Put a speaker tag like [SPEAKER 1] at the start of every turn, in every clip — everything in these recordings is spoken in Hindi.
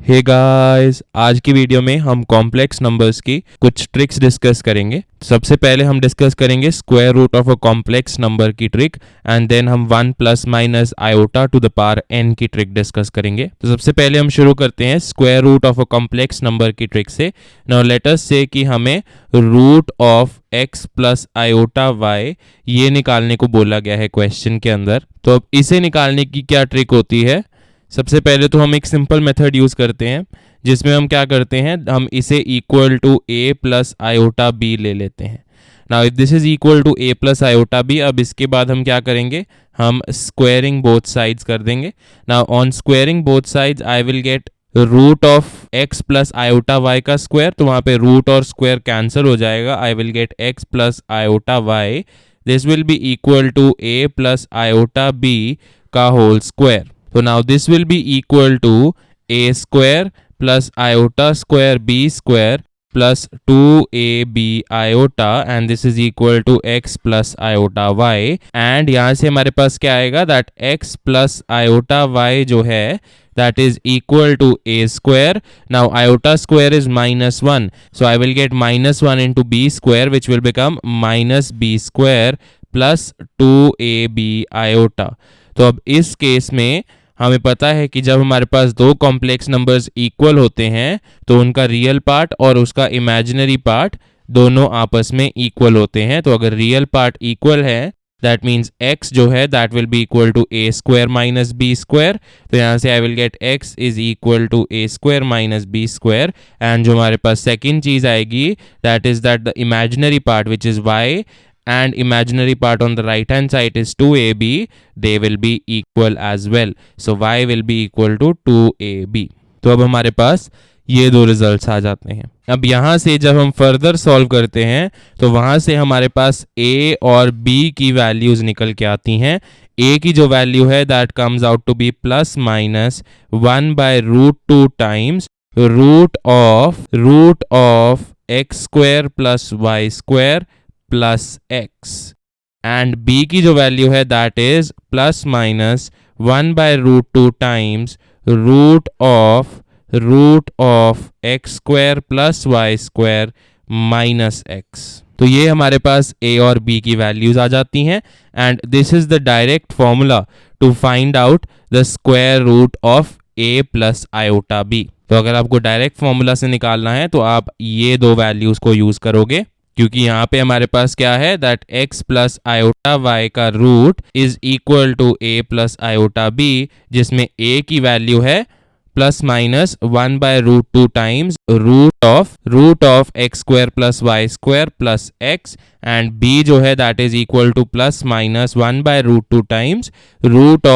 [SPEAKER 1] हे गाइस, आज की वीडियो में हम कॉम्प्लेक्स नंबर्स की कुछ ट्रिक्स डिस्कस करेंगे। सबसे पहले हम डिस्कस करेंगे square root of a complex number की ट्रिक एंड देन हम 1 plus minus iota to the power n की ट्रिक डिस्कस करेंगे। तो सबसे पहले हम शुरू करते हैं square root of a complex number की ट्रिक से। नाउ लेट अस से कि हमें root of x plus iota y ये निकालने को बोला गया है क्वेश्चन के अंदर। तो अब इसे निकालने की क्या ट्रिक होती है? सबसे पहले तो हम एक सिंपल मेथड यूज़ करते हैं जिसमें हम क्या करते हैं, हम इसे equal to a plus iota b ले लेते हैं। Now if this is equal to a plus iota b, अब इसके बाद हम क्या करेंगे, हम स्क्वायरिंग बोथ साइड्स कर देंगे। Now on squaring both sides I will get root of x plus iota y का स्क्वायर, तो वहाँ पे रूट और स्क्वायर कैंसिल हो जाएगा। I will get x plus iota y, this will be equal to a plus iota b का whole square. So now this will be equal to a square plus iota square b square plus 2ab iota and this is equal to x plus iota y, and यहाँ से हमारे पास क्या आएगा, that x plus iota y जो है that is equal to a square. Now iota square is -1, so I will get -1 into b square which will become minus b square plus 2ab iota. तो अब इस केस में हमें पता है कि जब हमारे पास दो कॉम्प्लेक्स नंबर्स इक्वल होते हैं तो उनका रियल पार्ट और उसका इमेजिनरी पार्ट दोनों आपस में इक्वल होते हैं। तो अगर रियल पार्ट इक्वल है दैट मीन्स x जो है that will be equal to a square minus b square. तो यहाँ से I will get x is equal to a square minus b square, and जो हमारे पास सेकेंड चीज आएगी that is that the imaginary part which is y and imaginary part on the right hand side is 2ab, they will be equal as well, so y will be equal to 2ab। तो अब हमारे पास ये दो रिजल्ट्स आ जाते हैं। अब यहाँ से जब हम फर्दर सॉल्व करते हैं तो वहाँ से हमारे पास a और b की वैल्यूज निकल के आती हैं। a की जो वैल्यू है that comes out to be plus minus 1 by root 2 times root of x square plus y square plus x, and b की जो वैल्यू है that is plus minus 1 by root 2 times root of x square plus y square minus x। तो ये हमारे पास a और b की वैल्यूज आ जाती हैं, and this is the direct formula to find out the square root of a plus iota b। तो अगर आपको डायरेक्ट फॉर्मूला से निकालना है तो आप ये दो वैल्यूज को यूज करोगे, क्योंकि यहाँ पे हमारे पास क्या है that x plus iota y का root is equal to a plus iota b, जिसमें a की वैल्यू है plus minus 1 by root 2 times root of x square plus y square plus x, and b जो है that is equal to plus minus 1 by root 2 times root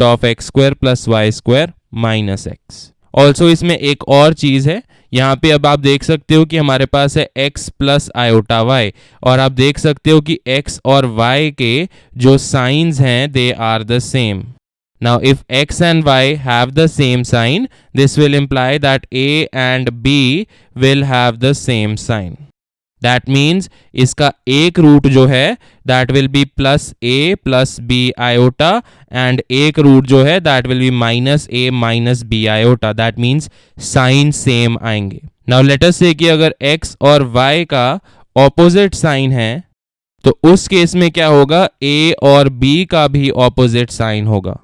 [SPEAKER 1] of x square plus y square minus x। Also इसमें एक और चीज है, यहाँ पे अब आप देख सकते हो कि हमारे पास है x प्लस आयोटा y, और आप देख सकते हो कि x और y के जो साइंस हैं they are the same. Now if x and y have the same sign, this will imply that a and b will have the same sign. That means इसका एक रूट जो है that will be plus a plus b iota, and एक रूट जो है that will be minus a minus b iota. That means sign same आएंगे। नाउ लेट अस से कि अगर x और y का ऑपोजिट साइन है तो उस केस में क्या होगा, a और b का भी ऑपोजिट साइन होगा।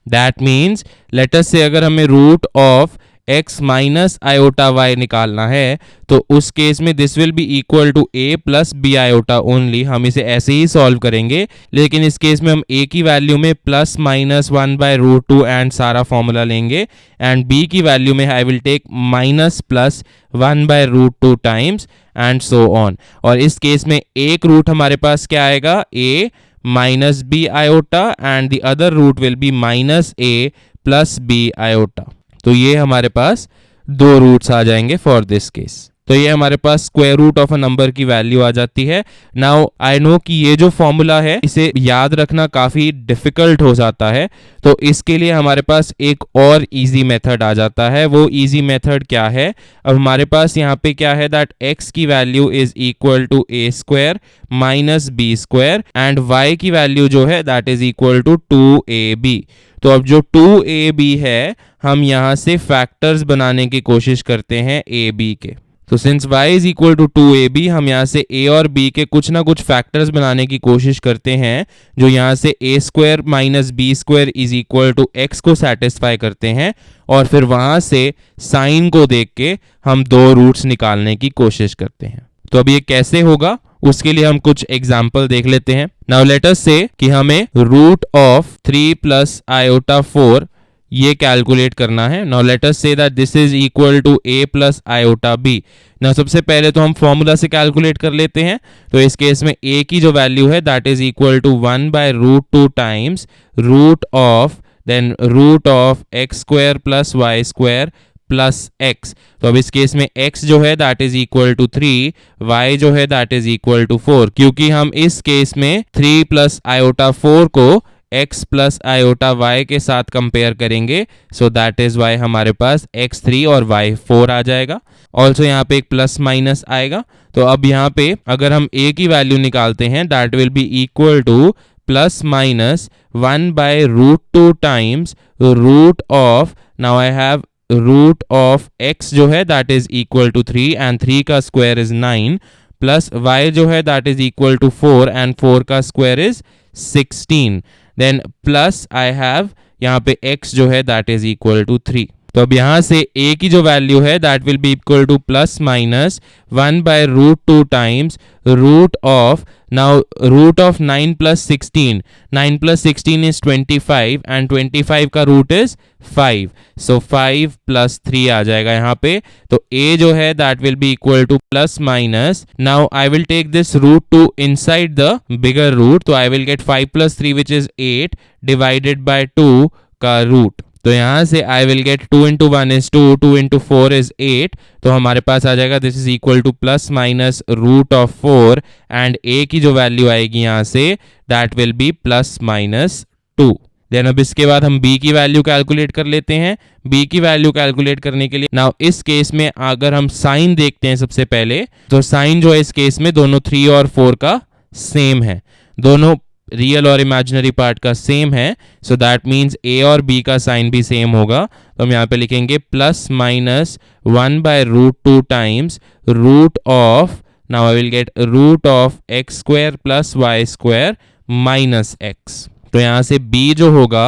[SPEAKER 1] That means let us say अगर हमें root of x minus iota y निकालना है तो उस केस में this will be equal to a plus b iota only. हम इसे ऐसे ही सॉल्व करेंगे, लेकिन इस केस में हम a की वैल्यू में plus minus 1 by root 2 and सारा फॉर्मूला लेंगे, एंड b की वैल्यू में I will take minus plus 1 by root 2 times and so on. और इस केस में एक रूट हमारे पास क्या आएगा, a minus b iota, and the other root will be minus a plus b iota. तो ये हमारे पास दो रूट्स आ जाएंगे फॉर दिस केस। तो ये हमारे पास square root of a number की वैल्यू आ जाती है। नाउ आई नो कि ये जो फॉर्मूला है इसे याद रखना काफी डिफिकल्ट हो जाता है, तो इसके लिए हमारे पास एक और इजी मेथड आ जाता है। वो इजी मेथड क्या है? अब हमारे पास यहाँ पे क्या है दैट x की value is equal to a square minus b square and y की वैल्यू जो है that is equal to 2ab। तो अब जो 2ab है हम यहाँ से फैक्टर्स बनाने की कोशिश करते हैं a b के। तो since y is equal to 2ab हम यहाँ से a और b के कुछ ना कुछ फैक्टर्स बनाने की कोशिश करते हैं जो यहाँ से a square minus b square is equal to x को सेटिस्फाई करते हैं, और फिर वहां से साइन को देख के हम दो रूट्स निकालने की कोशिश करते हैं। तो अब ये कैसे होगा उसके लिए हम कुछ एग्जाम्पल देख लेते हैं। नाउ लेट अस से कि हमें रूट ऑफ 3 प्लस आयोटा 4 ये कैलकुलेट करना है। Now let us say that this is equal to a plus iota b। Now सबसे पहले तो हम फॉर्मूला से कैलकुलेट कर लेते हैं। तो इस केस में a की जो वैल्यू है that is equal to 1 by root 2 times root of then root of x square plus y square plus x। तो अब इस केस में x जो है that is equal to 3, y जो है दैट इज इक्वल टू 4, क्योंकि हम इस केस में 3 प्लस आयोटा 4 को x प्लस आयोटा y के साथ कंपेयर करेंगे। सो दैट इज वाई हमारे पास x3 और y4 आ जाएगा। ऑल्सो यहाँ पे एक प्लस माइनस आएगा। तो अब यहाँ पे अगर हम a की वैल्यू निकालते हैं that will be equal to plus minus 1 by root 2 times root of, now I have root of x जो है that is equal to 3 and 3 का स्क्वायर इज 9 प्लस y जो है that is equal to 4 and 4 का square is 16, then plus I have यहाँ पे x जो है दैट इज इक्वल टू 3। तो अब यहाँ से a की जो वैल्यू है that will be equal to plus minus 1 by root 2 times root of, now root of 9 plus 16, 9 plus 16 is 25 and 25 का रूट इज 5, सो 5 प्लस 3 आ जाएगा यहाँ पे। तो a जो है that will be equal to plus minus, now I will take this root 2 inside the bigger root, तो I will get 5 plus 3 which is 8 divided by 2 का रूट। तो यहाँ से I will get 2 into 1 is 2, 2 into 4 is 8, तो हमारे पास आ जाएगा this is equal to plus minus root of 4 and a की जो वैल्यू आएगी यहाँ से that will be plus minus 2। Then अब इसके बाद हम b की वैल्यू कैलकुलेट कर लेते हैं। b की वैल्यू कैलकुलेट करने के लिए नाउ इस केस में अगर हम साइन देखते हैं सबसे पहले, तो साइन जो है इस केस में दोनों 3 और 4 का सेम है, दोनों रियल और इमेजिनरी पार्ट का सेम है। सो दैट मीन्स a और b का साइन भी सेम होगा। तो हम यहाँ पे लिखेंगे plus minus 1 by root 2 times root of, now I will get root of x square plus y square minus x। तो यहाँ से b जो होगा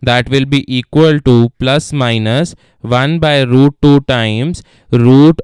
[SPEAKER 1] that will be equal to plus minus 1 by root 2 times root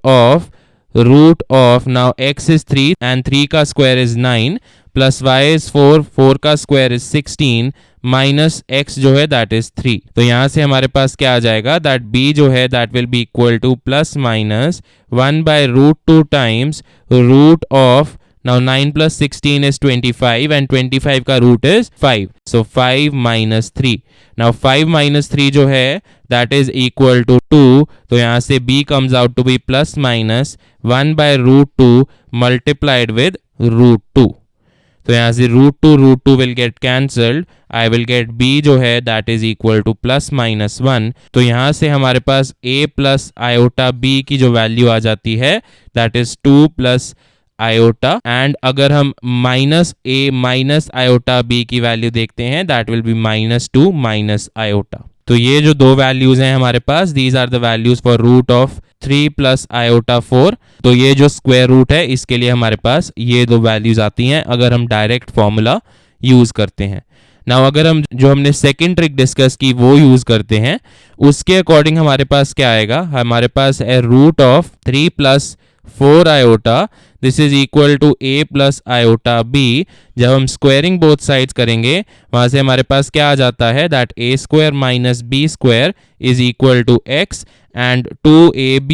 [SPEAKER 1] of now x is 3 and 3 का square is 9 plus y is 4, 4 का स्क्वायर इज 16 माइनस x जो है दैट इज 3। तो यहाँ से हमारे पास क्या आ जाएगा दैट b जो है that will be equal to plus minus 1 by root 2 times root of, now 9 plus 16 is 25 and 25 का root is 5, so 5 minus 3। now 5 minus 3 जो है that is equal to 2, तो यहाँ से b comes out to be plus minus 1 by root 2 multiplied with root 2। तो यहाँ से root 2 will get cancelled, I will get b जो है that is equal to plus minus 1। तो यहाँ से हमारे पास a plus iota b की जो वैल्यू आ जाती है that is 2 plus iota, and अगर हम minus a minus iota b की वैल्यू देखते हैं that will be minus 2 minus iota. तो ये जो दो वैल्यूज हैं हमारे पास these are the values for root of 3 plus iota 4। तो ये जो स्क्वायर रूट है इसके लिए हमारे पास ये दो वैल्यूज आती हैं अगर हम डायरेक्ट फॉर्मूला यूज करते हैं। नाउ अगर हम जो हमने सेकंड ट्रिक डिस्कस की वो यूज करते हैं उसके अकॉर्डिंग हमारे पास क्या आएगा, हमारे पास है root of 3 plus 4 iota, this is equal to a plus iota b. जब हम स्क्वायरिंग बोथ साइड्स करेंगे वहां से हमारे पास क्या आ जाता है, that a square minus b square is equal to x and 2ab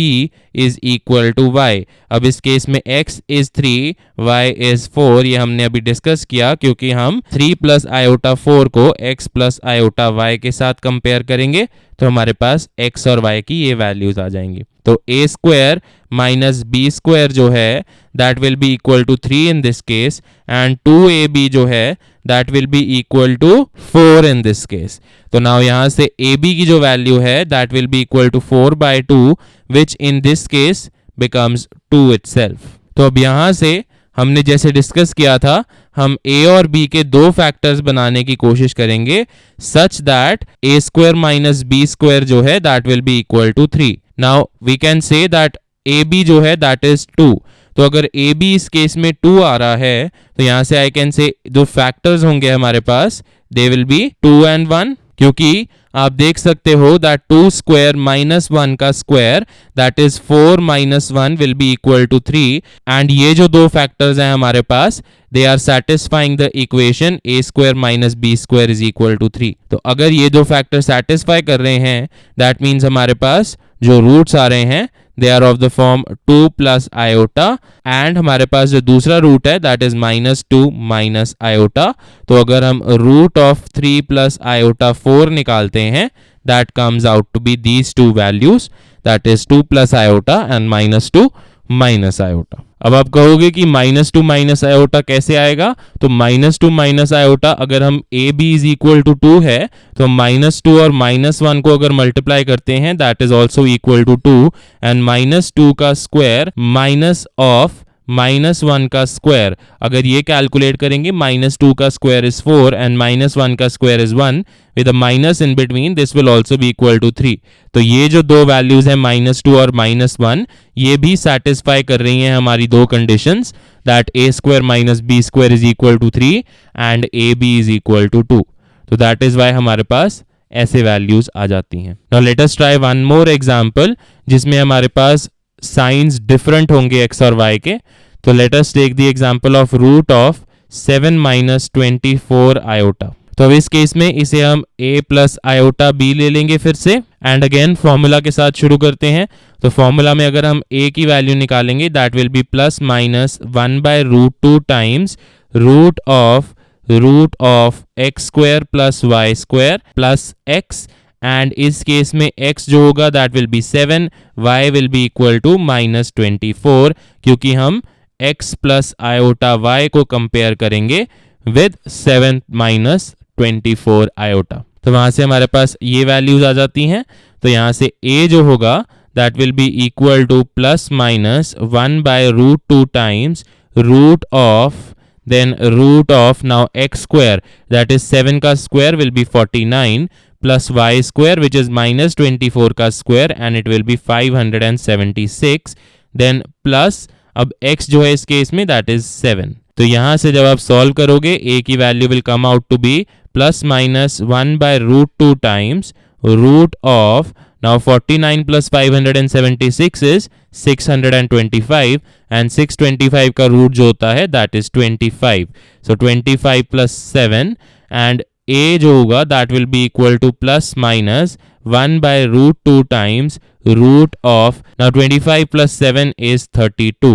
[SPEAKER 1] is equal to y। अब इस केस में x इज 3, y इज 4, ये हमने अभी डिस्कस किया क्योंकि हम 3 प्लस आयोटा 4 को x प्लस आयोटा y के साथ कंपेयर करेंगे तो हमारे पास x और y की ये वैल्यूज आ जाएंगी। तो a square minus b square जो है that will be equal to 3 in this case and 2ab जो है that will be equal to 4 in this case. तो नाउ यहां से ab की जो वैल्यू है that will be equal to 4/2 which in this case becomes 2 itself। तो अब यहां से हमने जैसे डिस्कस किया था हम a और b के दो फैक्टर्स बनाने की कोशिश करेंगे such that a square minus b square जो है that will be equal to 3। Now we can say that ab जो है दैट इज 2। तो अगर ab इस केस में 2 आ रहा है तो यहां से आई कैन से जो फैक्टर्स होंगे हमारे पास दे विल बी 2 and 1, क्योंकि आप देख सकते हो दैट 2 स्क्वायर माइनस 1 का square that is 4 minus 1 will be equal to 3 and ये जो दो फैक्टर्स हैं हमारे पास they are satisfying the equation a square minus b square is equal to 3। तो अगर ये दो फैक्टर सेटिस्फाई कर रहे हैं दैट मीन्स हमारे पास जो रूट्स आ रहे हैं they are of the form 2 plus iota and हमारे पास जो दूसरा रूट है दैट इज -2 माइनस आयोटा। तो अगर हम रूट ऑफ 3 प्लस आयोटा 4 निकालते हैं that comes out to be these two values that is 2 plus iota and -2 minus iota. अब आप कहोगे कि -2 माइनस आयोटा कैसे आएगा, तो -2 माइनस आयोटा अगर हम a b is equal to 2 है तो -2 और -1 को अगर मल्टीप्लाई करते हैं that is also equal to 2 and -2 का स्क्वायर माइनस ऑफ -1 का स्क्वायर अगर ये कैलकुलेट करेंगे -2 का स्क्वायर इज 4 एंड -1 का square is 1 with a minus in between this will also be equal to 3। तो ये जो दो वैल्यूज हैं -2 और -1 ये भी सेटिस्फाई कर रही हैं हमारी दो conditions that a square minus b square is equal to 3 and ab is equal to 2। तो दैट इज व्हाई हमारे पास ऐसे वैल्यूज आ जाती हैं। Now let us try one more example जिसमें हमारे पास साइंस डिफरेंट होंगे x और y के। तो let us take the example of root of 7 minus 24 iota. तो अब इस केस में इसे हम a प्लस आयोटा b ले लेंगे फिर से एंड अगेन फॉर्मूला के साथ शुरू करते हैं। तो फॉर्मूला में अगर हम a की वैल्यू निकालेंगे that will be plus minus 1/√2 times root of x square plus y square plus x and इस केस में x जो होगा that will be 7, y will be equal to -24 क्योंकि हम x प्लस आयोटा y को कंपेयर करेंगे विद 7 माइनस 24 आयोटा। तो वहां से हमारे पास ये वैल्यूज आ जाती हैं। तो यहां से a जो होगा that will be equal to plus minus 1/√2 times root of now x square that is 7 का square will be 49 plus y square which is -24 का square and it will be 576 then plus अब x जो है इस केस में दैट इज 7। तो यहां से जब आप सॉल्व करोगे a की value will come out to be plus minus 1/√2 times root of now 49 plus 576 is 625 and 625 का रूट जो होता है that is 25। So 25 plus 7 and a जो होगा that will be equal to plus minus 1/√2 times root of now 25 plus 7 is 32.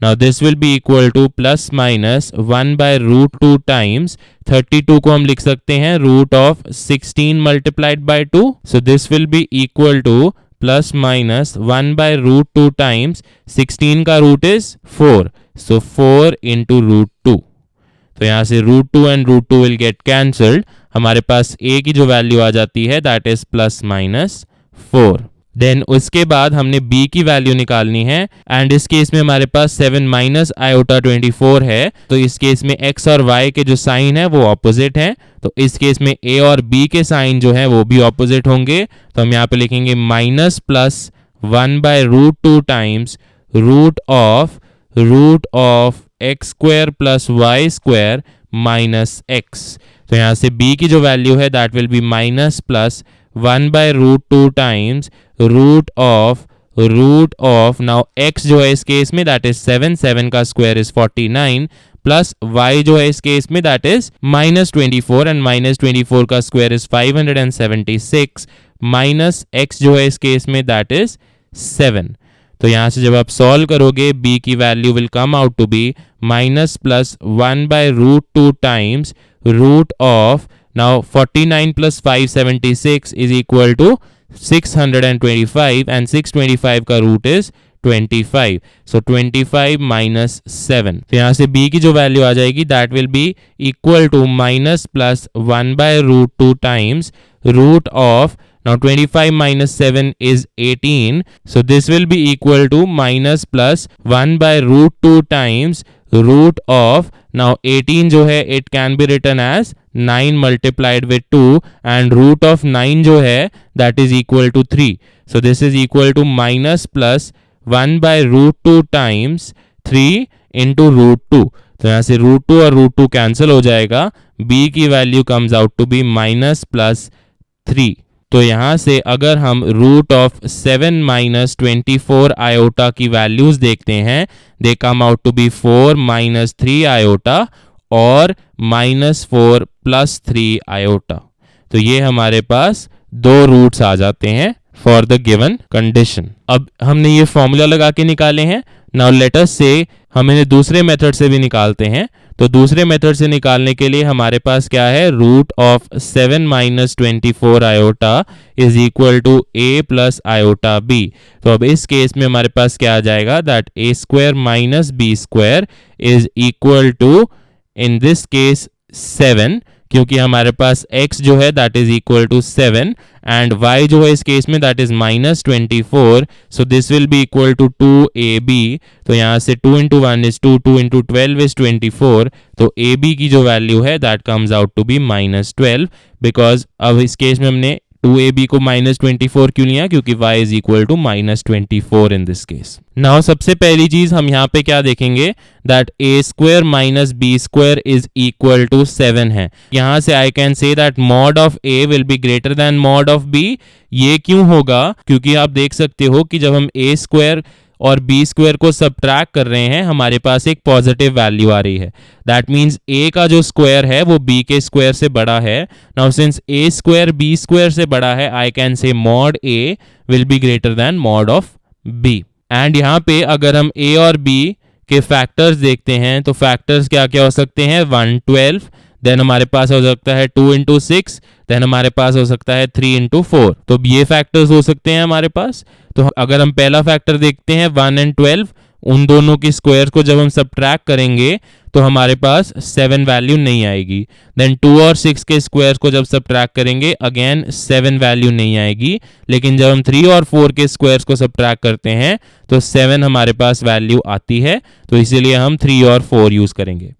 [SPEAKER 1] Now this will be equal to plus minus 1/√2 times 32 को हम लिख सकते हैं root of 16 multiplied by 2. So this will be equal to plus minus 1/√2 times 16 का root is 4. So 4 into √2. तो यहाँ से √2 and √2 will get cancelled. हमारे पास a की जो वैल्यू आ जाती है that is plus minus 4. Then उसके बाद हमने b की वैल्यू निकालनी है एंड इस केस में हमारे पास 7 माइनस आयोटा 24 है। तो इस केस में x और y के जो साइन है वो ऑपोजिट हैं। तो इस केस में a और b के साइन जो है वो भी ऑपोजिट होंगे। तो हम यहाँ पे लिखेंगे minus plus 1/√2 times root of x square plus y square minus x। तो यहाँ से b की जो वैल्यू है that will be minus plus 1/√2 times root of root of, now x जो है इस केस में दैट इज 7, 7 का स्क्वायर इज 49, प्लस y जो है इस केस में दैट इज -24 एंड -24 का स्क्वायर इज 576 माइनस x जो है इस केस में दैट इज 7। तो यहां से जब आप सॉल्व करोगे b की value will come out to be minus plus 1/√2 times root of, now 49 plus 576 is equal to 625 and 625 का रूट इज 25, सो 25 माइनस 7। तो यहाँ से b की जो वैल्यू आ जाएगी that will be equal to minus plus 1/√2 times root of, now 25 minus 7 is 18, so this will be equal to minus plus 1/√2 times root of, now 18 जो है it can be written as 9 multiplied with 2 and root of 9 जो है that is equal to 3, so this is equal to minus plus 1/√2 times 3 into √2। तो यहाँ से √2 और √2 कैंसिल हो जाएगा, b की value comes out to be minus plus 3। तो यहाँ से अगर हम रूट ऑफ 7 माइनस 24 आयोटा की वैल्यूज देखते हैं, they come out to be 4 minus 3 iota और -4 प्लस 3 आयोटा। तो ये हमारे पास दो रूट्स आ जाते हैं फॉर द गिवन कंडीशन। अब हमने ये फॉर्मूला लगा के निकाले हैं, नाउ लेट अस से हम इन्हें दूसरे मेथड से भी निकालते हैं। तो दूसरे मेथड से निकालने के लिए हमारे पास क्या है, root of 7 minus 24 iota is equal to a plus iota b। तो अब इस केस में हमारे पास क्या आ जाएगा, that a square minus b square is equal to in this case 7, क्योंकि हमारे पास x जो है that is equal to 7 and y जो है इस केस में that is -24, so this will be equal to 2ab। तो यहाँ से 2 इंटू 1 इज 2, 2 इंटू 12 इज 24, तो ab की जो वैल्यू है that comes out to be -12, because अब इस केस में हमने 2ab को -24 क्यों लिया, क्योंकि y is equal to -24 in this case. Now सबसे पहली चीज हम यहाँ पे क्या देखेंगे, that a square minus b square is equal to 7 है। यहाँ से I can say that mod of a will be greater than mod of b। ये क्यों होगा, क्योंकि आप देख सकते हो कि जब हम a स्क्वायर और b स्क्वायर को सब्ट्रैक्ट कर रहे हैं हमारे पास एक पॉजिटिव वैल्यू आ रही है, दैट मीन्स a का जो स्क्वायर है वो b के स्क्वायर से बड़ा है। Now since a square b square से बड़ा है, आई कैन से mod a will be greater than mod of b। And यहाँ पे अगर हम a और b के फैक्टर्स देखते हैं तो फैक्टर्स क्या क्या हो सकते हैं, 112, देन हमारे पास हो सकता है 2 इंटू 6, देन हमारे पास हो सकता है 3 इंटू 4। तो ये फैक्टर्स हो सकते हैं हमारे पास। तो अगर हम पहला फैक्टर देखते हैं 1 एंड 12, उन दोनों की स्क्वायर को जब हम सब्ट्रैक्ट करेंगे तो हमारे पास 7 वैल्यू नहीं आएगी। देन 2 और 6 के स्क्वायर को जब सब्ट्रैक्ट करेंगे अगेन 7 वैल्यू नहीं आएगी, लेकिन जब हम 3 और 4 के स्क्वायर्स को सब्ट्रैक्ट करते हैं तो 7 हमारे पास वैल्यू आती है, तो इसीलिए हम 3 और 4 यूज करेंगे।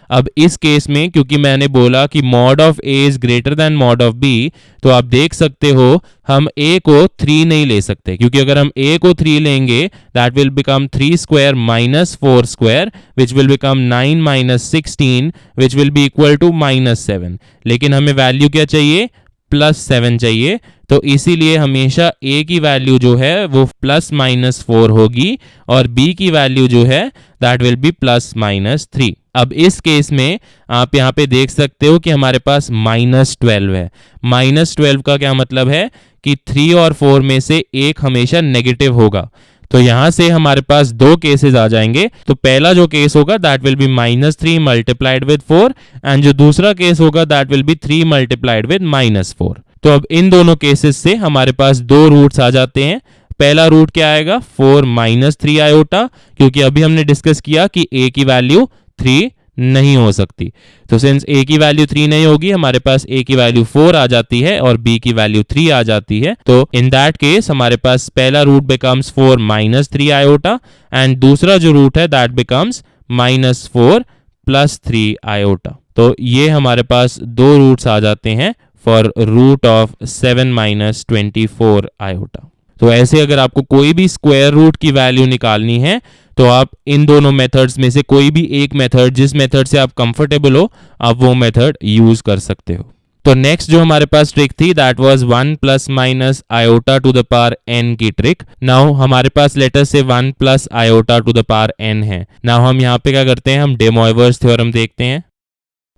[SPEAKER 1] अब इस केस में क्योंकि मैंने बोला कि mod of a is greater than mod of b, तो आप देख सकते हो हम a को 3 नहीं ले सकते, क्योंकि अगर हम a को 3 लेंगे that will become 3 square minus 4 square which will become 9 minus 16 which will be equal to -7। लेकिन हमें वैल्यू क्या चाहिए, +7 चाहिए, तो इसीलिए हमेशा a की वैल्यू जो है वो +-4 होगी और b की वैल्यू जो है दैट विल बी +-3। अब इस केस में आप यहाँ पे देख सकते हो कि हमारे पास -12 है। -12 का क्या मतलब है कि 3 और 4 में से एक हमेशा नेगेटिव होगा। तो यहां से हमारे पास दो केसेस आ जाएंगे। तो पहला जो केस होगा that will B -3 multiplied with 4 and जो दूसरा केस होगा that will B 3 multiplied with -4। तो अब इन दोनों केसेस से हमारे पास दो रूट्स आ जाते हैं। पहला रूट क्या आएगा, 4 - 3 आयोटा, क्योंकि अभी हमने डिस्कस किया कि a की वैल्यू 3 नहीं हो सकती। तो सिंस a की वैल्यू 3 नहीं होगी, हमारे पास a की वैल्यू 4 आ जाती है और b की वैल्यू 3 आ जाती है। तो इन दैट केस हमारे पास पहला रूट बिकम्स 4 - 3 आयोटा एंड दूसरा जो रूट है दैट बिकम्स -4 + 3 आयोटा। तो ये हमारे पास दो रूट्स आ जाते हैं फॉर रूट ऑफ 7 - 24 आयोटा। तो ऐसे अगर आपको कोई भी स्क्वायर रूट की वैल्यू निकालनी है तो आप इन दोनों मेथड्स में से कोई भी एक मेथड, जिस मेथड से आप कंफर्टेबल हो, आप वो मेथड यूज कर सकते हो। तो नेक्स्ट जो हमारे पास ट्रिक थी that was 1 plus minus iota to the power n की ट्रिक। नाउ हमारे पास लेटर से 1 plus iota to the power n है। नाउ हम यहाँ पे क्या करते हैं, हम डे मॉइवर्स थ्योरम देखते हैं।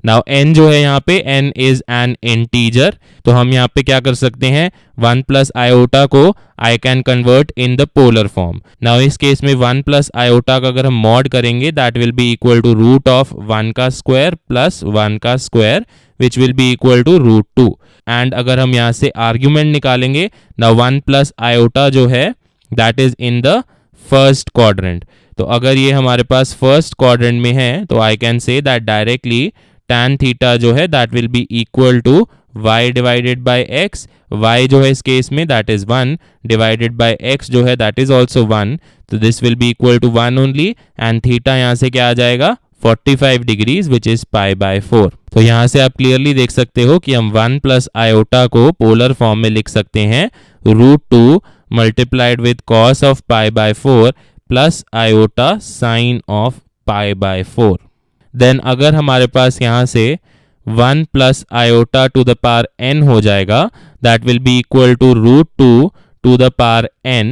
[SPEAKER 1] नाउ n जो है यहाँ पे n इज एन इंटीजर, तो हम यहाँ पे क्या कर सकते हैं, 1 प्लस आयोटा को I can convert in the polar form. Now इस केस में 1 प्लस आयोटा का अगर हम मॉड करेंगे that will be equal to root of 1 का स्क्वायर प्लस 1 का square which will be equal to root 2। And अगर हम यहाँ से आर्ग्यूमेंट निकालेंगे, नाउ 1 प्लस आयोटा जो है that is in the first quadrant. तो अगर ये हमारे पास फर्स्ट क्वाड्रेंट में है तो I can say that directly tan theta जो है that will be equal to y divided by x। y जो है इस केस में that is 1 divided by x जो है दैट इज ऑल्सो 1, तो this will be equal to 1 only. And theta यहाँ से क्या आ जाएगा, 45 degrees which is pi by 4। तो यहाँ से आप क्लियरली देख सकते हो कि हम 1 प्लस आयोटा को पोलर फॉर्म में लिख सकते हैं root 2 multiplied with cos of pi by 4 plus iota sine of pi by 4। Then अगर हमारे पास यहाँ से 1 plus iota to the power n हो जाएगा that will be equal to root 2 to the power n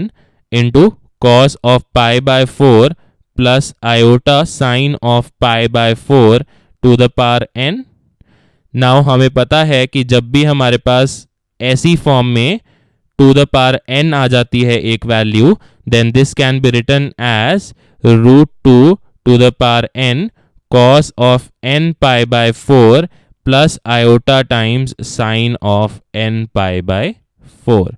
[SPEAKER 1] into cos of pi by 4 plus iota sine of pi by 4 to the power n। Now हमें पता है कि जब भी हमारे पास ऐसी फॉर्म में टू द पावर n आ जाती है एक value, then this can be written as root 2 to the power n cos of n pi by 4 plus iota times sin of n pi by 4।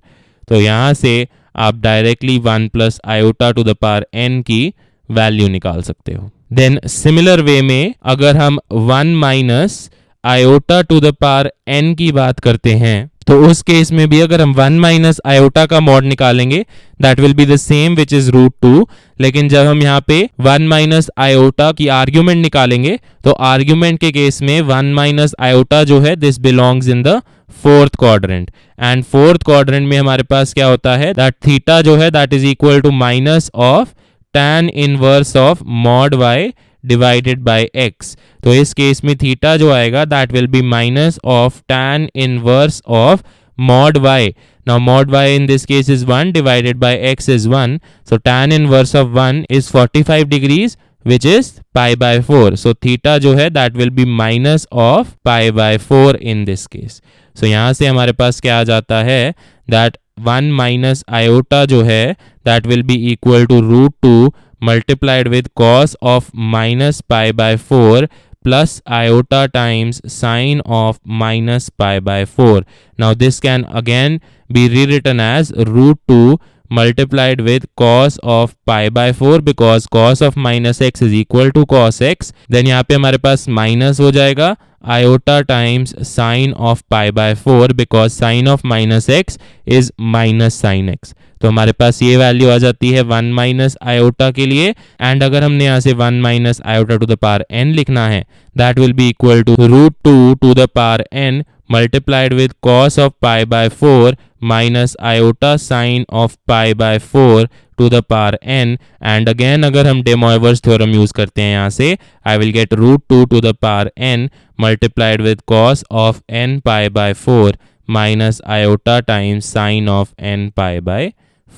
[SPEAKER 1] तो यहाँ से आप directly 1 plus iota to the power n की वैल्यू निकाल सकते हो। देन सिमिलर वे में अगर हम 1 minus iota to the power n की बात करते हैं तो उस केस में भी अगर हम 1 माइनस आयोटा का मॉड निकालेंगे that will be the same which is root 2। लेकिन जब हम यहाँ पे 1 माइनस आयोटा की आर्ग्यूमेंट निकालेंगे तो आर्ग्यूमेंट के केस में 1 माइनस आयोटा जो है this belongs in the fourth quadrant. And fourth quadrant में हमारे पास क्या होता है दैट थीटा जो है that is equal to minus of tan inverse of mod y divided by x। तो इस केस में थीटा जो आएगा that will be minus of tan inverse of mod y। Now mod y in this case is 1 divided by x is 1, so tan inverse of 1 is 45 degrees which is pi by 4, so theta जो है that will be minus of pi by 4 in this case। so यहाँ से हमारे पास क्या आ जाता है that 1 minus iota जो है that will be equal to root 2 multiplied with cos of minus pi by 4 plus iota times sine of minus pi by 4। Now this can again be rewritten as root 2 multiplied with cos of pi by 4 because cos of minus x is equal to cos x। then यहाँ पे हमारे पास minus हो जाएगा iota times sine of pi by 4 because sine of minus x is minus sin x। तो हमारे पास ये वैल्यू आ जाती है 1 माइनस आयोटा के लिए। एंड अगर हमने यहाँ से 1 minus iota to the power n लिखना है that will be equal to root 2 to the power n multiplied with cos of pi by 4 minus iota sine of pi by 4 to the power n। And again अगर हम डे मॉइवर्स थ्योरम यूज करते हैं यहाँ से I will get root 2 to the power n multiplied with cos of n pi by 4 minus iota times sine of n pi by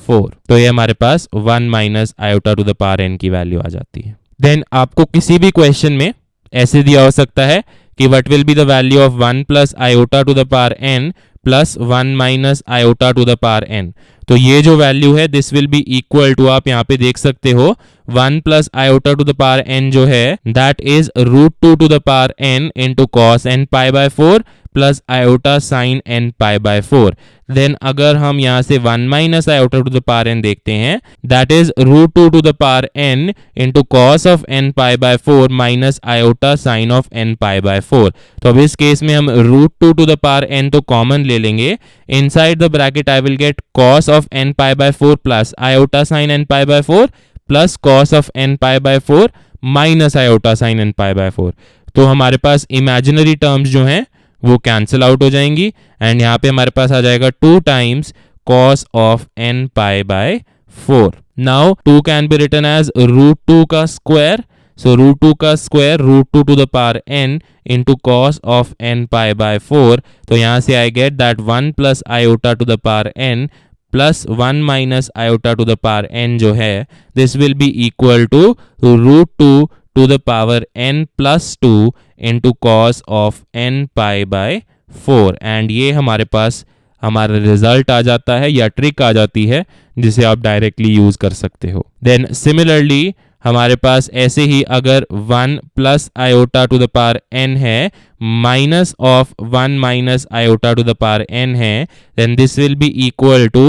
[SPEAKER 1] 4। तो ये हमारे पास 1 minus iota to the power n की वैल्यू आ जाती है। देन आपको किसी भी क्वेश्चन में ऐसे दिया हो सकता है कि what will be the value of 1 plus iota to the power n plus 1 minus iota to the power n। तो ये जो वैल्यू है this will be equal to, आप यहाँ पे देख सकते हो 1 plus iota to the power n जो है that is root 2 to the power n into cos n pi by 4 plus iota sine n pi by 4। Then अगर हम यहाँ से 1 minus iota to the power n देखते हैं that is root 2 to the power n into cos of n pi by 4 minus iota sine of n pi by 4। तो अब इस केस में हम root 2 to the power n तो कॉमन ले लेंगे, inside the bracket I will get cos of n pi by 4 plus iota sine n pi by 4 plus cos of n pi by 4 minus iota sine n pi by 4। तो हमारे पास इमेजिनरी टर्म्स जो हैं वो कैंसिल आउट हो जाएंगी एंड यहाँ पे हमारे पास आ जाएगा 2 times cos of n pi by 4। Now 2 can be written as root 2 का स्क्वायर, सो रूट 2 का square root 2 to the power n into cos of n pi by 4। तो यहाँ से I get that 1 plus iota to the power n plus 1 minus iota to the power n जो है this will be equal to root 2 to the power n plus 2 into cos of n pi by 4। And ये हमारे पास हमारा रिजल्ट आ जाता है या ट्रिक आ जाती है जिसे आप डायरेक्टली यूज कर सकते हो। देन सिमिलरली हमारे पास ऐसे ही अगर 1 plus iota to the power n है minus of 1 minus iota to the power n है, then this will be equal to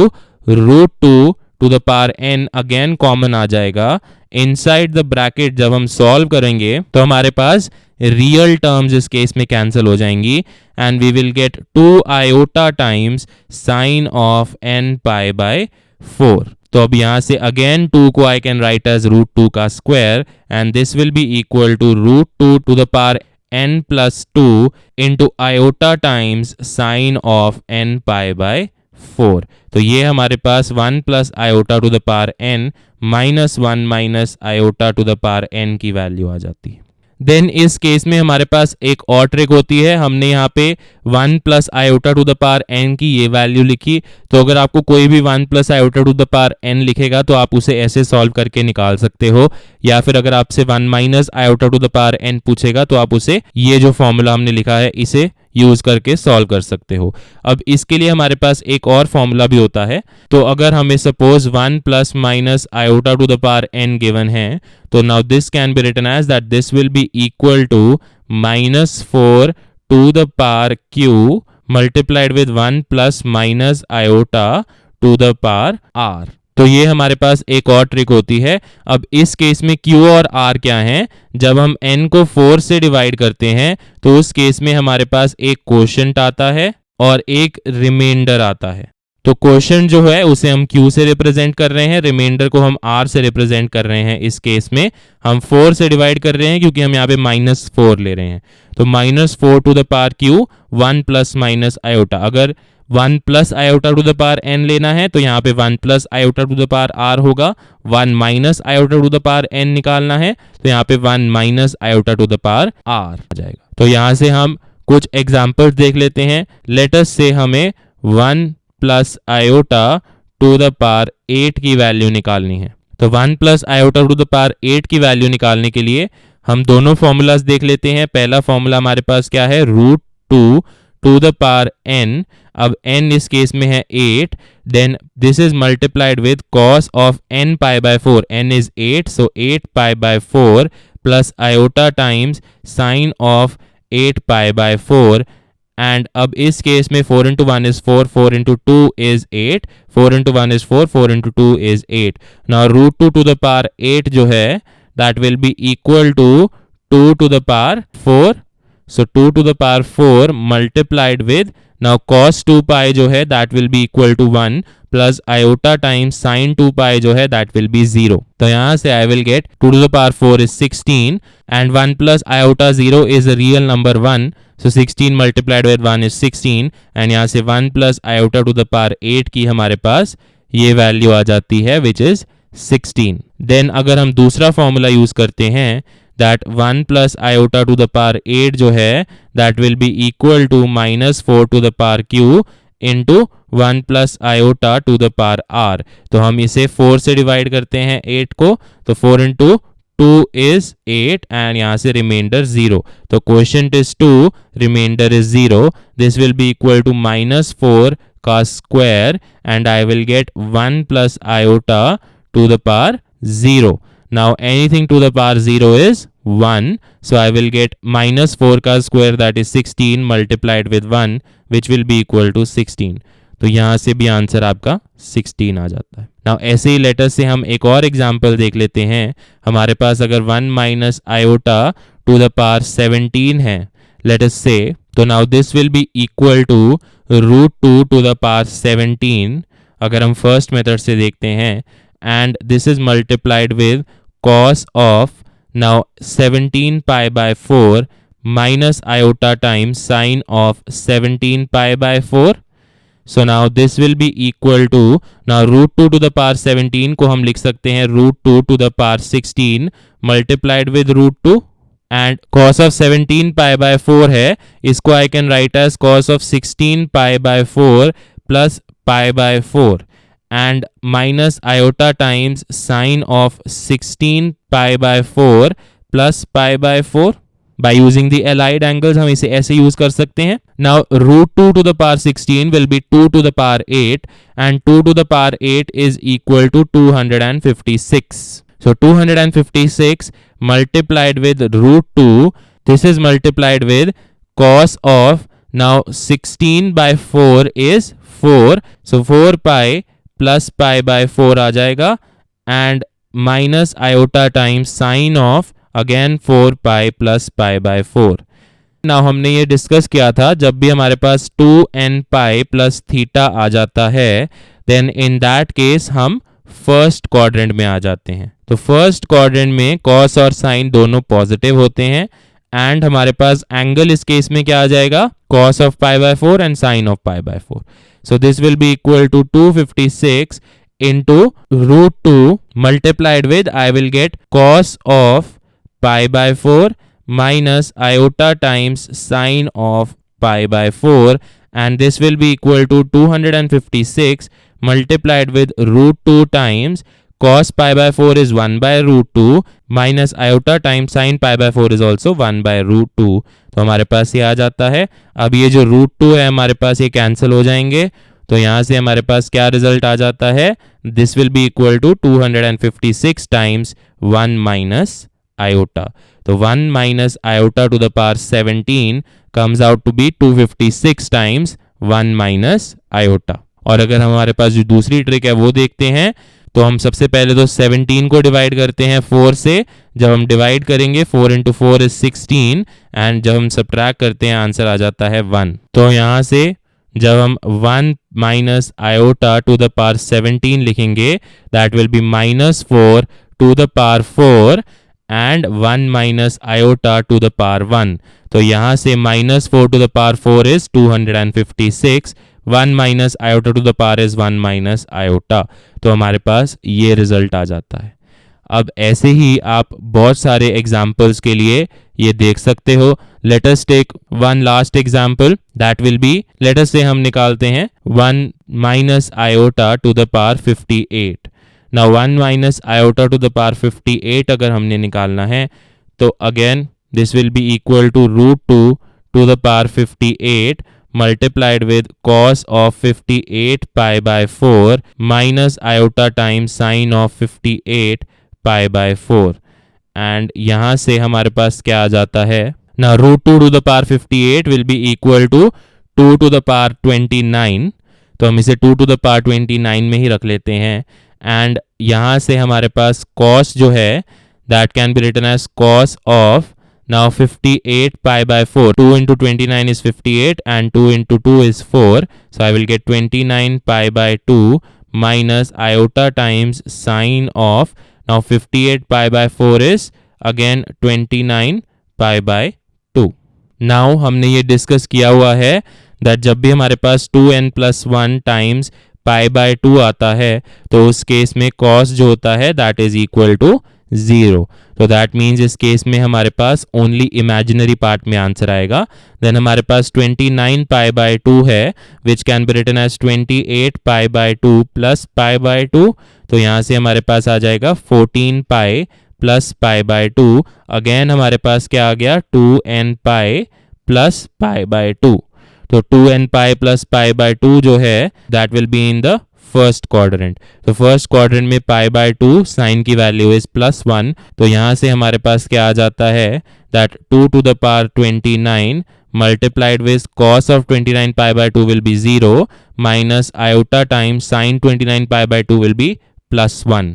[SPEAKER 1] root 2 to the power n, again common आ जाएगा इनसाइड द ब्रैकेट। जब हम सॉल्व करेंगे तो हमारे पास रियल टर्म्स इस केस में कैंसिल हो जाएंगी and we will get 2 iota times sine of n pi by 4। तो अब यहां से अगेन 2 को I can write as root 2 का square and this will be equal to root 2 to the power n plus 2 into iota times sine of n pi by 4। तो ये हमारे पास 1 plus iota to the power n minus 1 minus iota to the power n की वैल्यू आ जाती है। देन इस केस में हमारे पास एक और ट्रिक होती है। हमने यहाँ पे 1 plus iota to the power n की ये वैल्यू लिखी, तो अगर आपको कोई भी 1 plus iota to the power n लिखेगा तो आप उसे ऐसे सॉल्व करके निकाल सकते हो, या फिर अगर आपसे 1 minus iota to the power n पूछेगा तो आप उसे ये जो फॉर्मूला हमने लिखा है इसे यूज करके सॉल्व कर सकते हो। अब इसके लिए हमारे पास एक और फॉर्मूला भी होता है। तो अगर हमें suppose 1 plus minus iota to the power n given है, तो now this can be written as that this will be equal to -4 to the power q multiplied with 1 plus minus iota to the power r। तो ये हमारे पास एक और ट्रिक होती है। अब इस केस में q और r क्या हैं? जब हम n को 4 से डिवाइड करते हैं तो उस केस में हमारे पास एक क्वोशंट आता है और एक रिमाइंडर आता है। तो क्वोशंट जो है उसे हम q से रिप्रेजेंट कर रहे हैं, रिमाइंडर को हम r से रिप्रेजेंट कर रहे हैं। इस केस में हम 4 से डिवाइड कर रहे हैं क्योंकि हम यहाँ पे -4 ले रहे हैं। तो -4 to the power q 1 plus minus iota. अगर 1 plus iota to the power n लेना है तो यहाँ पे 1 plus iota to the power r होगा। 1 minus iota to the power n निकालना है तो यहाँ पे 1 minus iota to the power r आ जाएगा। तो यहाँ से हम कुछ एग्जाम्पल्स देख लेते हैं। लेट अस से हमें 1 plus iota to the power 8 की वैल्यू निकालनी है। तो 1 plus iota to the power 8 की वैल्यू निकालने के लिए हम दोनों फॉर्मूलाज देख लेते हैं। पहला फॉर्मूला हमारे पास क्या है? Root 2 to the power n। अब n इस केस में है 8, then this is multiplied with cos of n pi by 4। n is 8, so 8 pi by 4 plus iota times sine of 8 pi by 4। And अब इस केस में 4 into 1 is 4, 4 into 2 is 8, 4 into 1 is 4, 4 into 2 is 8। Now root 2 to the power 8 जो है that will be equal to 2 to the power 4। So 2 to the power 4 multiplied with now cos 2 pi जो है that will be equal to 1 plus iota times sin 2 pi जो है that will be 0। तो यहाँ से I will get 2 to the power 4 is 16 and 1 plus iota 0 is a real number 1, so 16 multiplied with 1 is 16 and यहाँ से 1 plus iota to the power 8 की हमारे पास ये वैल्यू आ जाती है which is 16। देन अगर हम दूसरा फॉर्मूला यूज करते हैं that 1 plus iota to the power 8 जो है that will be equal to -4 to the power q into 1 plus iota to the power r। तो हम इसे 4 से डिवाइड करते हैं 8 को, तो 4 into 2 is 8 and यहाँ से रिमाइंडर 0। तो quotient is 2, remainder is 0। This will be equal to -4 का square and I will get 1 plus iota to the power 0। Now anything to the power 0 is 1, so I will get -4 का square that is 16 multiplied with 1 which will be equal to 16। तो यहाँ से भी आंसर आपका 16 आ जाता है। Now ऐसे ही लेटर से हम एक और एग्जाम्पल देख लेते हैं। हमारे पास अगर 1 minus iota to the power 17 है let us say, तो now this will be equal to root 2 to the power 17 अगर हम फर्स्ट मेथड से देखते हैं, and this is multiplied with cos of now 17 pi by 4 minus iota times sine of 17 pi by 4। So now this will be equal to, now root two to the power 17 को हम लिख सकते हैं root two to the power 16 multiplied with root two, and cos of 17 pi by 4 है, इसको I can write as cos of 16 pi by 4 plus pi by 4 and minus iota times sine of 16 pi by 4 plus pi by 4। Bye using the allied angles हम इसे ऐसे यूज कर सकते हैं। Now root two to the power 16 will be 2 to the power 8 and 2 to the power 8 is equal to 256। So 256 multiplied with root 2, this is multiplied with cos of, now 16 by 4 is 4, so 4 pi plus pi by 4 आ जाएगा and minus iota times sin of again 4 pi plus pi by 4। Now हमने ये डिस्कस किया था, जब भी हमारे पास 2n pi plus थीटा आ जाता है then in that case हम फर्स्ट क्वाड्रेंट में आ जाते हैं। तो फर्स्ट क्वाड्रेंट में कॉस और साइन दोनों पॉजिटिव होते हैं एंड हमारे पास एंगल इस केस में क्या आ जाएगा, cos of pi by 4 and sine of pi by 4। So this will be equal to 256 into root 2 multiplied with, I will get cos of pi by 4 minus iota times sine of pi by 4, and this will be equal to 256 multiplied with root 2 times cos pi by 4 is 1 by root 2 minus iota times sin pi by 4 is also 1 by root 2। तो हमारे पास ये आ जाता है। अब ये जो root 2 है हमारे पास ये कैंसिल हो जाएंगे, तो यहाँ से हमारे पास क्या रिजल्ट आ जाता है, this will be equal to 256 times 1 minus iota. तो 1 minus iota to the power 17 comes out to be 256 times 1 minus iota. और अगर हमारे पास जो दूसरी ट्रिक है वो देखते हैं, तो हम सबसे पहले तो 17 को डिवाइड करते हैं 4 से। जब हम डिवाइड करेंगे 4 इंटू 4 इज 16 एंड जब हम सब्ट्रैक्ट करते हैं आंसर आ जाता है 1। तो यहाँ से जब हम 1 minus iota to the power 17 लिखेंगे that will be minus 4 to the power 4 and 1 minus iota to the power 1। तो यहाँ से माइनस 4 टू द पावर 4 इज 256, 1 minus iota to the power is 1 minus iota. तो हमारे पास ये रिजल्ट आ जाता है। अब ऐसे ही आप बहुत सारे एग्जाम्पल्स के लिए ये देख सकते हो। Let us take one last example, that will be, let us से हम निकालते हैं 1 minus iota to the power 58। Now 1 minus iota to the power 58 अगर हमने निकालना है तो again this will be equal to root 2 to the power 58 multiplied with cos of 58 pi by 4 minus iota times sin of 58 pi by 4, and यहाँ से हमारे पास क्या आ जाता है, now root 2 to the power 58 will be equal to 2 to the power 29। तो हम इसे 2 to the power 29 में ही रख लेते हैं एंड यहाँ से हमारे पास cos जो है that can be written as cos of, now 58 pi by 4, 2 into 29 is 58 and 2 into 2 is 4, so I will get 29 pi by 2 minus iota times sine of, now 58 pi by 4 is again 29 pi by 2। now हमने ये डिस्कस किया हुआ है that जब भी हमारे पास 2n plus 1 times pi by 2 आता है तो उस केस में cos जो होता है that is equal to 0। तो दैट मीन्स इस केस में हमारे पास ओनली इमेजिनरी पार्ट में आंसर आएगा। देन हमारे पास 29 पाई बाय 2 है which can be written as 28 pi by 2 plus pi by 2। तो यहाँ से हमारे पास आ जाएगा 14 pi plus pi by 2। Again हमारे पास क्या आ गया 2n pi plus pi by 2। तो 2n pi plus pi by 2 जो है that will be in the first quadrant. तो फर्स्ट क्वाड्रेंट में पाई बाय 2 साइन की वैल्यू इज +1। तो यहाँ से हमारे पास क्या आ जाता है that 2 to the power 29 multiplied with cos of 29 pi by 2 will be 0 minus iota times sin 29 pi by 2 will be +1।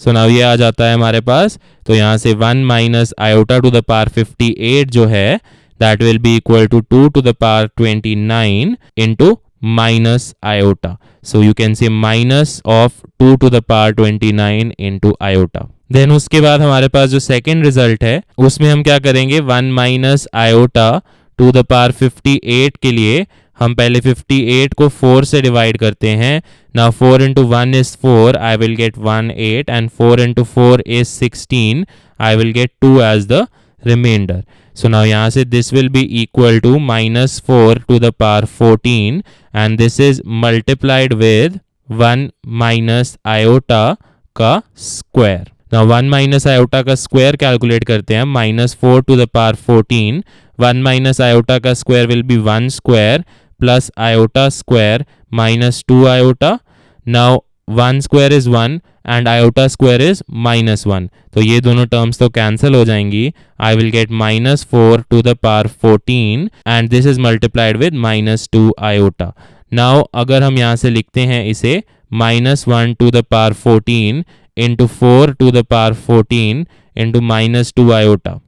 [SPEAKER 1] So now ये आ जाता है हमारे पास। तो यहाँ से 1 minus iota to the power 58 जो है that will be equal to 2 to the power 29 into minus iota, so you can say minus of 2 to the power 29 into iota। Then उसके बाद हमारे पास जो सेकेंड रिजल्ट है उसमें हम क्या करेंगे 1 minus iota to the power 58 के लिए हम पहले 58 को 4 से डिवाइड करते हैं. Now 4 into 1 is 4, I will get 1 8, and 4 into 4 is 16, I will get 2 as the remainder. So now यहाँ से this will be equal to minus 4 to the power 14, and this is multiplied with 1 minus iota का square. Now 1 minus iota का square calculate करते हैं. minus 4 to the power 14, 1 minus iota का square will be 1 square plus iota square minus 2 iota. Now 1 square is 1 and iota square is minus 1. तो ये दोनों terms तो cancel हो जाएंगी. I will get minus 4 to the power 14 and this is multiplied with minus 2 iota. Now अगर हम यहाँ से लिखते हैं इसे minus 1 to the power 14 into 4 to the power 14 into minus 2 iota.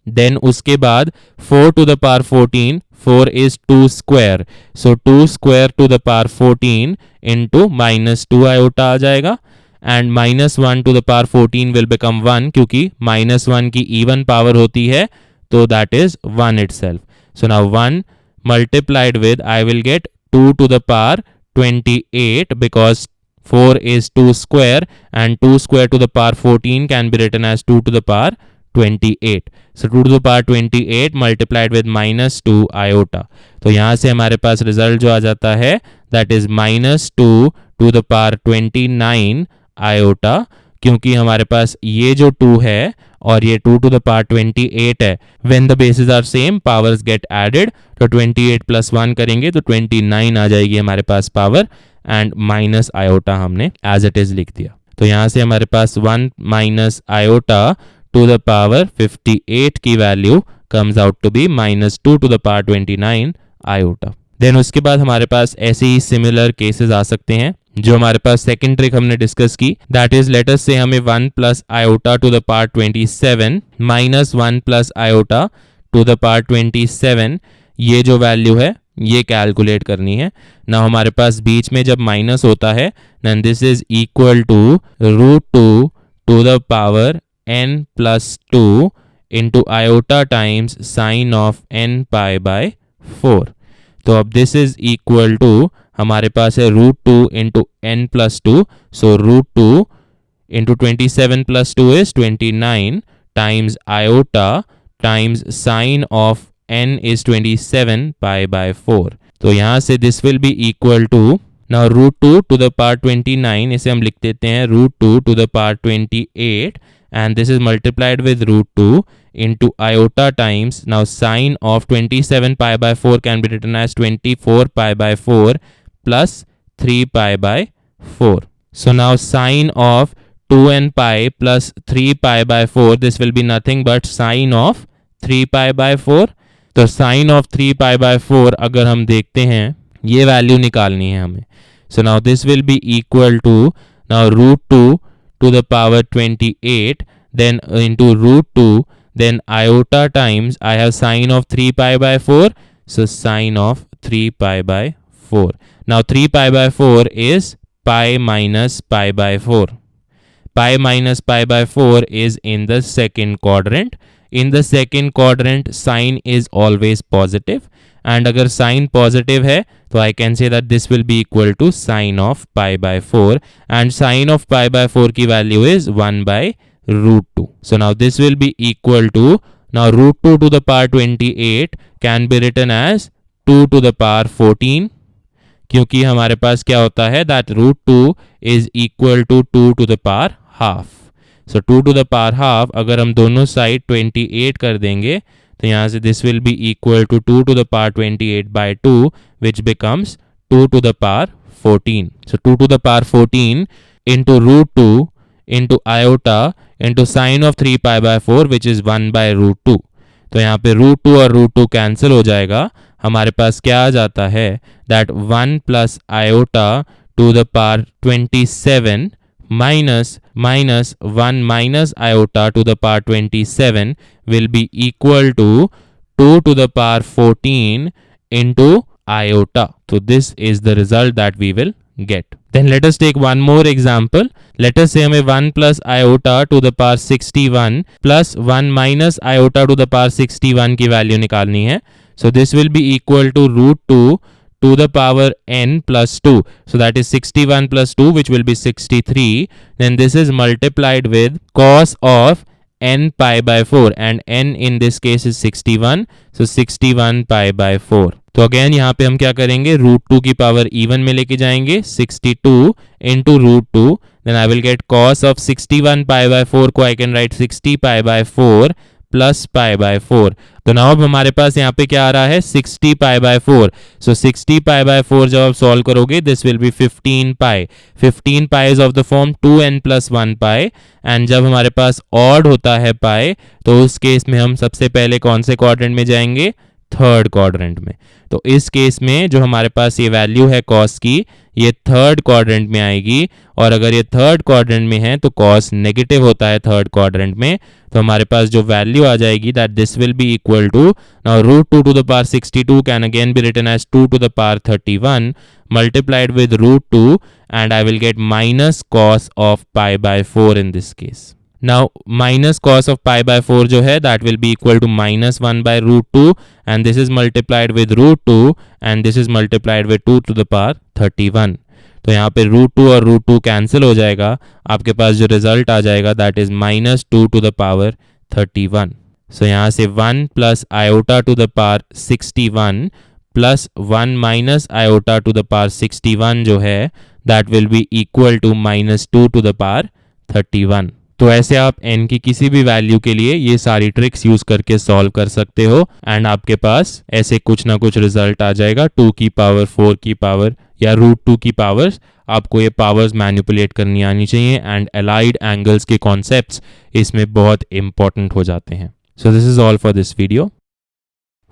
[SPEAKER 1] Then उसके बाद 4 to the power 14, 4 is 2 square. So 2 square to the power 14 into minus 2 iota आ जाएगा. And minus 1 to the power 14 will become 1 क्योंकि minus 1 की even power होती है, तो that is 1 itself. So now 1 multiplied with, I will get 2 to the power 28 because 4 is 2 square and 2 square to the power 14 can be written as 2 to the power 28. So 2 to the power 28 multiplied with minus 2 iota. तो यहाँ से हमारे पास रिजल्ट जो आ जाता है that is minus 2 to the power 29 iota, क्योंकि हमारे पास ये जो 2 है और ये 2 to the power 28 है. When the bases are same, powers get added. तो 28 plus 1 करेंगे तो 29 आ जाएगी हमारे पास पावर एंड माइनस आयोटा हमने एज इट इज लिख दिया. तो यहाँ से हमारे पास 1 minus iota to the power 58 की value comes out to be minus 2 to the power 29 iota. Then उसके बाद हमारे पास ऐसे ही सिमिलर केसेस आ सकते हैं जो हमारे पास सेकंड ट्रिक हमने डिस्कस की. दैट इज लेट अस से हमें 1 plus iota to the power 27 minus 1 plus iota to the power 27, ये जो वैल्यू है ये कैलकुलेट करनी है ना. हमारे पास बीच में जब माइनस होता है then this is equal to √2 to the power n plus 2 into iota times sine of n pi by 4. तो अब दिस इज इक्वल टू हमारे पास है √2 into n plus 2. So √2 into 27 plus 2 is 29 times iota times sine of n is 27 pi by 4. तो यहाँ से this will be equal to now √2 to the power 29, इसे हम लिख देते हैं √2 to the power 28 and this is multiplied with √2 into iota times now sine of 27 pi by 4 can be written as 24 pi by 4 plus 3 pi by 4. So now sine of 2n pi plus 3 pi by 4, this will be nothing but sine of 3 pi by 4. तो साइन ऑफ 3 पाई बाय 4 अगर हम देखते हैं ये वैल्यू निकालनी है हमें. So now this will be equal to now √2 to the power 28 then into √2 then iota times I have sine of 3 pi by 4. So sine of 3 pi by 4. Now 3 pi by 4 is pi minus pi by 4. Pi minus pi by 4 is in the second quadrant. In the second quadrant, sign is always positive. And अगर sign positive है तो I can say that this will be equal to sine of pi by 4. And sine of pi by 4 की value is 1 by √2. So now this will be equal to, now √2 to the power 28 can be written as 2 to the power 14. क्योंकि हमारे पास क्या होता है that √2 is equal to 2 to the power half. So 2 to the power half अगर हम दोनों साइड 28 कर देंगे तो यहाँ से this will be equal to 2 to the power 28 by 2 which becomes 2 to the power 14. So 2 to the power 14 into √2 into iota into sine of 3 pi by 4 which is 1 by √2. तो यहाँ पे √2 और √2 कैंसिल हो जाएगा. हमारे पास क्या आ जाता है that 1 plus iota to the power 27 minus 1 minus iota to the power 27 will be equal to 2 to the power 14 into iota. So this is the result that we will get. Then let us take one more example. Let us say हमें 1 plus iota to the power 61 plus 1 minus iota to the power 61 की वैल्यू निकालनी है. So this will be equal to √2 to the power n plus 2. So that is 61 plus 2, which will be 63. Then this is multiplied with cos of n pi by 4, and n in this case is 61. So 61 pi by 4. तो अगेन यहाँ पे हम क्या करेंगे, रूट 2 की पावर इवन में लेके जाएंगे, 62 into root 2. Then I will get cos of 61 pi by 4 को I can write 60 pi by 4 plus pi by 4. तो नाउ अब हमारे पास यहाँ पे क्या आ रहा है, 60 pi by 4. So 60 pi by 4 जब आप सॉल्व करोगे, this will B 15 pi. 15 pi is of the form 2n plus 1 pi. And जब हमारे पास ऑड होता है पाई, तो उस केस में हम सबसे पहले कौन से क्वाड्रेंट में जाएंगे, थर्ड क्वाड्रेंट में. तो इस केस में जो हमारे पास ये वैल्यू है कॉस की, ये थर्ड क्वाड्रेंट में आएगी. और अगर ये थर्ड क्वाड्रेंट में है तो कॉस नेगेटिव होता है थर्ड क्वाड्रेंट में. तो हमारे पास जो वैल्यू आ जाएगी, that this will be equal to, now root 2 to the power 62 can again be written as 2 to the power 31 multiplied with root 2, and I will get minus cos of pi by 4 in this case. Now minus cos of pi by 4 जो है, that will be equal to minus 1 by root 2, and this is multiplied with root 2, and this is multiplied with 2 to the power 31. तो यहाँ पे रूट 2 और रूट 2 कैंसिल हो जाएगा. आपके पास जो रिजल्ट आ जाएगा, that is minus 2 to the power 31. So यहाँ से 1 plus iota to the power 61 plus 1 minus iota to the power 61 जो है, that will be equal to minus 2 to the power 31. तो ऐसे आप n की किसी भी वैल्यू के लिए ये सारी ट्रिक्स यूज करके सॉल्व कर सकते हो, एंड आपके पास ऐसे कुछ ना कुछ रिजल्ट आ जाएगा. 2 की पावर, 4 की पावर या रूट 2 की पावर्स. आपको ये पावर्स मैनिपुलेट करनी आनी चाहिए, एंड अलाइड एंगल्स के कॉन्सेप्ट्स इसमें बहुत इंपॉर्टेंट हो जाते हैं. So this is all for this video.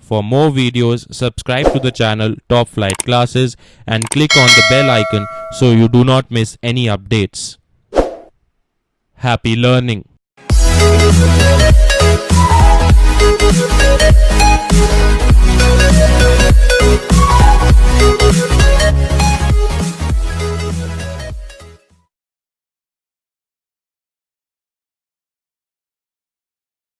[SPEAKER 1] For more videos, subscribe to the channel Top Flight Classes and click on the bell icon so you do not miss any updates. Happy learning!